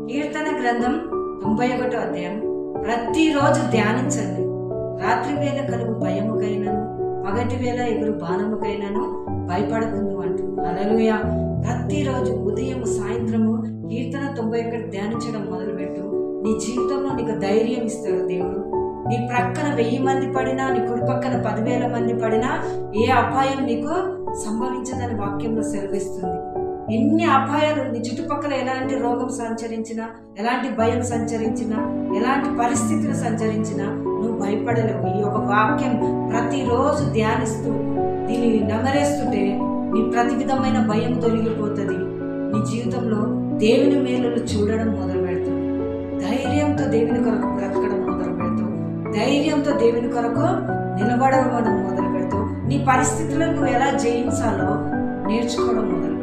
కీర్తన గ్రంథం 91వ అధ్యాయం. ప్రతిరోజు ధ్యానించండి. రాత్రి వేళ కలుగు భయముకైనను పగటి వేళ ఎగురు బాణముకైనను భయపడకుందు అంటుంది. హల్లెలూయా. ప్రతిరోజు ఉదయం సాయంత్రము కీర్తన 91 ధ్యానించడం మొదలుపెట్టు. నీ జీవితంలో నీకు ధైర్యం ఇస్తాడు దేవుడు. నీ ప్రక్కన 1000 మంది పడినా, నీ కుడి పక్కన 10,000 మంది పడినా ఏ అపాయం నీకు సంభవించదని వాక్యంలో సెలవిస్తుంది. ఎన్ని అపాయాలు నీ చుట్టుపక్కల ఎలాంటి రోగం సంచరించినా, ఎలాంటి భయం సంచరించినా, ఎలాంటి పరిస్థితులు సంచరించినా నువ్వు భయపడలేవు. ఈ యొక్క వాక్యం ప్రతిరోజు ధ్యానిస్తూ దీన్ని నమరేస్తుంటే నీ ప్రతి విధమైన భయం తొలగిపోతుంది. నీ జీవితంలో దేవుని మేలులు చూడడం మొదలు పెడతావు. ధైర్యంతో దేవుని కొరకు బ్రతకడం మొదలు పెడతావు. ధైర్యంతో దేవుని కొరకు నిలబడడం మొదలు పెడతావు. నీ పరిస్థితులను నువ్వు ఎలా జయించాలో నేర్చుకోవడం మొదలు